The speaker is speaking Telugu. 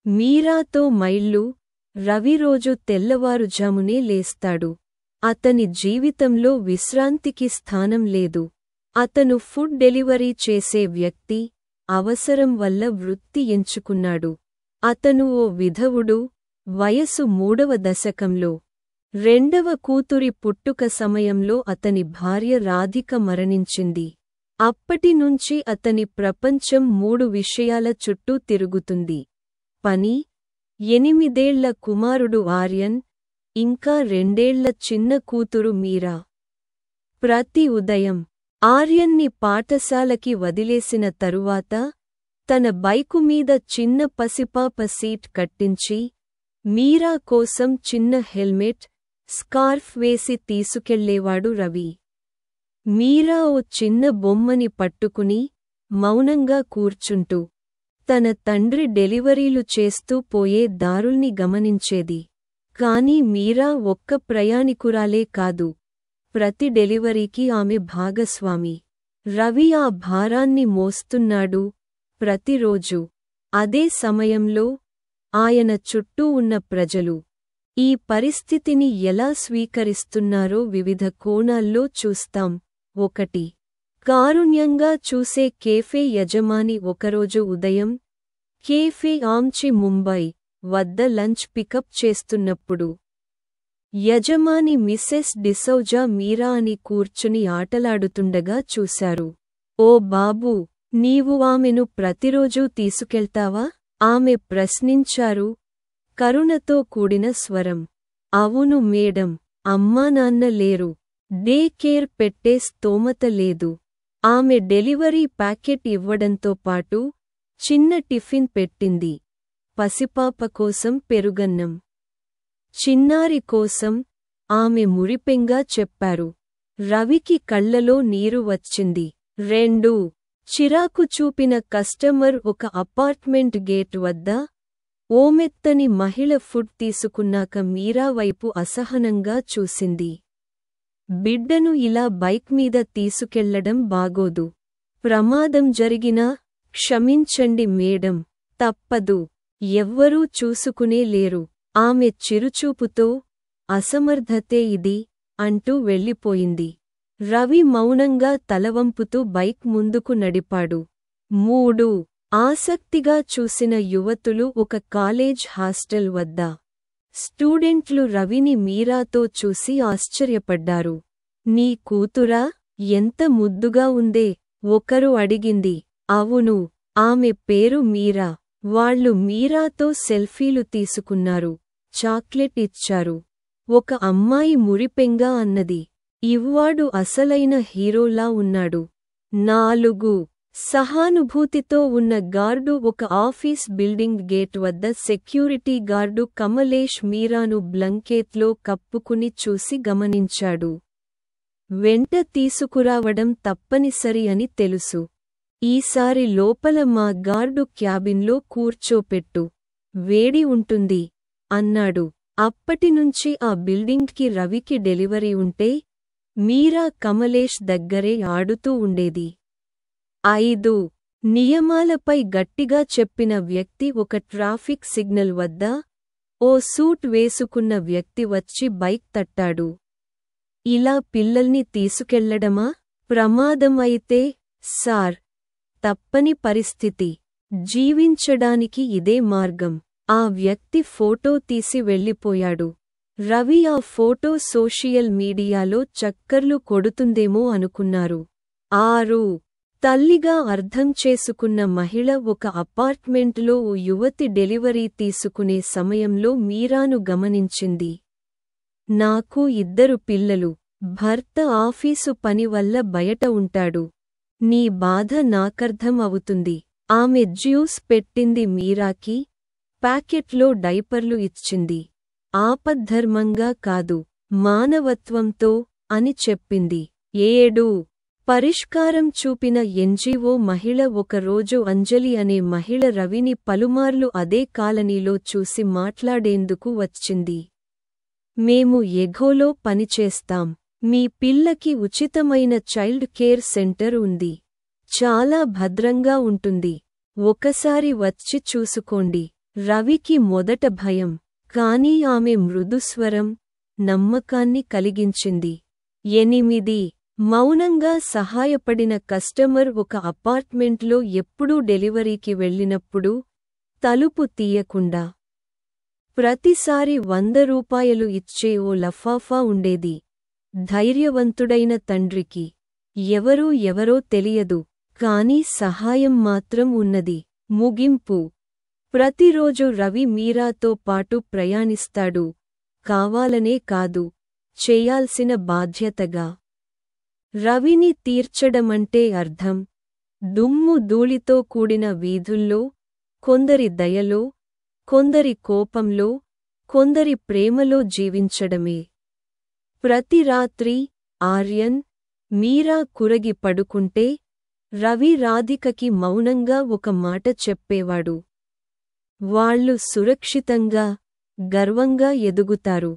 మీరాతో మైళ్ళు. రవి రోజు తెల్లవారుజామునే లేస్తాడు. అతని జీవితంలో విశ్రాంతికి స్థానం లేదు. అతను ఫుడ్ డెలివరీ చేసే వ్యక్తి, అవసరం వల్ల వృత్తి ఎంచుకున్నాడు. అతను ఓ విధవుడు, వయసు 3వ దశకంలో. రెండవ కూతురి పుట్టుక సమయంలో అతని భార్య రాధిక మరణించింది. అప్పటినుంచి అతని ప్రపంచం 3 విషయాల చుట్టూ తిరుగుతుంది: పని, 8ఏళ్ల కుమారుడు ఆర్యన్, ఇంకా 2ఏళ్ల చిన్న కూతురు మీరా. ప్రతి ఉదయం ఆర్యన్ని పాఠశాలకి వదిలేసిన తరువాత తన బైకు మీద చిన్న పసిపాప సీట్ కట్టించి, మీరా కోసం చిన్న హెల్మెట్, స్కార్ఫ్ వేసి తీసుకెళ్లేవాడు రవి. మీరా ఓ చిన్న బొమ్మని పట్టుకుని మౌనంగా కూర్చుంటూ తన తండ్రి డెలివరీలు చేస్తూ పోయే దారుల్ని గమనించేది. కాని మీరా ఒక్క ప్రయాణికురాలే కాదు, ప్రతి డెలివరీకి ఆమె భాగస్వామి. రవి ఆ భారాన్ని మోస్తున్నాడు ప్రతిరోజూ. అదే సమయంలో ఆయన చుట్టూ ఉన్న ప్రజలు ఈ పరిస్థితిని ఎలా స్వీకరిస్తున్నారో వివిధ కోణాల్లో చూస్తాం. 1. కారుణ్యంగా చూసే కేఫే యజమాని. ఒకరోజు ఉదయం కేఫే ఆమ్చి ముంబై వద్ద లంచ్ పికప్ చేస్తున్నప్పుడు యజమాని మిసెస్ డిసౌజా మీరా అని కూర్చుని ఆటలాడుతుండగా చూశారు. ఓ బాబూ, నీవు ఆమెను ప్రతిరోజూ తీసుకెళ్తావా? ఆమె ప్రశ్నించారు, కరుణతో కూడిన స్వరం. అవును మేడం, అమ్మానాన్న లేరు, డే కేర్ పెట్టే స్తోమత లేదు. ఆమె డెలివరీ ప్యాకెట్ ఇవ్వడంతో పాటు చిన్న టిఫిన్ పెట్టింది. పసిపాప కోసం పెరుగన్నం. చిన్నారి కోసం, ఆమె మురిపెంగా చెప్పారు. రవికి కళ్లలో నీరు వచ్చింది. 2. చిరాకు చూపిన కస్టమర్. ఒక అపార్ట్మెంట్ గేట్ వద్ద ఓ మెత్తని మహిళ ఫుడ్ తీసుకున్నాక మీరా వైపు అసహనంగా చూసింది. బిడ్డను ఇలా బైక్ మీద తీసుకెళ్లడం బాగోదు. ప్రమాదం జరిగినా క్షమించండి మేడం, తప్పదు. ఎవ్వరూ చూసుకునే లేరు. ఆమె చిరుచూపుతో, అసమర్థతే ఇది అంటూ వెళ్ళిపోయింది. రవి మౌనంగా తలవంపుతూ బైక్ ముందుకు నడిపాడు. 3. ఆసక్తిగా చూసిన యువతులు. ఒక కాలేజ్ హాస్టల్ వద్ద స్టూడెంట్లు రవిని మీరాతో చూసి ఆశ్చర్యపడ్డారు. నీ కూతురా? ఎంత ముద్దుగా ఉందే! ఒకరు అడిగింది. అవును, ఆమె పేరు మీరా. వాళ్ళు మీరాతో సెల్ఫీలు తీసుకున్నారు, చాక్లెట్ ఇచ్చారు. ఒక అమ్మాయి మురిపెంగా అన్నది, ఇవ్వాడు అసలైన హీరోలా ఉన్నాడు. 4. సహానుభూతితో ఉన్న గార్డు. ఒక ఆఫీస్ బిల్డింగ్ గేట్ వద్ద సెక్యూరిటీ గార్డు కమలేష్ మీరాను బ్లంకెట్లో కప్పుకుని చూసి గమనించాడు. వెంట తీసుకురావడం తప్పనిసరి అని తెలుసు. ఈసారి లోపల మా గార్డు క్యాబిన్లో కూర్చోపెట్టు, వేడి ఉంటుంది అన్నాడు. అప్పటినుంచి ఆ బిల్డింగ్కి రవికి డెలివరీ ఉంటే మీరా కమలేష్ దగ్గరే ఆడుతూ ఉండేది. 5. నియమాలపై గట్టిగా చెప్పిన వ్యక్తి. ఒక ట్రాఫిక్ సిగ్నల్ వద్ద ఓ సూట్ వేసుకున్న వ్యక్తి వచ్చి బైక్ తట్టాడు. ఇలా పిల్లల్ని తీసుకెళ్లడమా? ప్రమాదం అయితే? సార్, తప్పని పరిస్థితి. జీవించడానికి ఇదే మార్గం. ఆ వ్యక్తి ఫోటో తీసి వెళ్ళిపోయాడు. రవి ఆ ఫోటో సోషియల్ మీడియాలో చక్కర్లు కొడుతుందేమో అనుకున్నారు. 6. తల్లిగా అర్థం చేసుకున్న మహిళ. ఒక అపార్ట్మెంటులో ఓ యువతి డెలివరీ తీసుకునే సమయంలో మీరాను గమనించింది. నాకు 2 పిల్లలు. భర్త ఆఫీసు పని వల్ల బయట ఉంటాడు. నీ బాధ నాకర్థం అవుతుంది. ఆమె జ్యూస్ పెట్టింది మీరాకి, ప్యాకెట్లో డైపర్లు ఇచ్చింది. ఆపద్ధర్మంగా కాదు, మానవత్వంతో అని చెప్పింది. 7. పరిష్కారం చూపిన ఎన్జీఓ మహిళ. ఒకరోజు అంజలి అనే మహిళ రవిని పలుమార్లు అదే కాలనీలో చూసి మాట్లాడేందుకు వచ్చింది. మేము ఎఘోలో పనిచేస్తాం. మీ పిల్లకి ఉచితమైన చైల్డ్ కేర్ సెంటర్ ఉంది. చాలా భద్రంగా ఉంటుంది. ఒకసారి వచ్చి చూసుకోండి రవికి మొదట భయం, కాని ఆమె మృదుస్వరం నమ్మకాన్ని కలిగించింది. 8 మౌనంగా సహాయపడిన కస్టమర్ ఒక అపార్ట్మెంట్లో ఎప్పుడూ డెలివరీకి వెళ్ళినప్పుడు తలుపు తీయకుండా ప్రతిసారి 100 రూపాయలు ఇచ్చే ఓ లఫాఫా ఉండేది. ధైర్యవంతుడైన తండ్రికి ఎవరో తెలియదు, కాని సహాయం మాత్రం ఉన్నది. ముగింపు: ప్రతిరోజు రవి మీరాతో పాటు ప్రయాణిస్తాడు, కావాలనే కాదు, చేయాల్సిన బాధ్యతగా. రవిని తీర్చడమంటే అర్థం దుమ్ము ధూళితో కూడిన వీధుల్లో, కొందరి దయలో, కొందరి కోపంలో, కొందరి ప్రేమలో జీవించడమే. ప్రతి రాత్రి ఆర్యన్, మీరా కురగి పడుకుంటే రవి రాధికకి మౌనంగా ఒక మాట చెప్పేవాడు: వాళ్ళు సురక్షితంగా, గర్వంగా ఎదుగుతారు.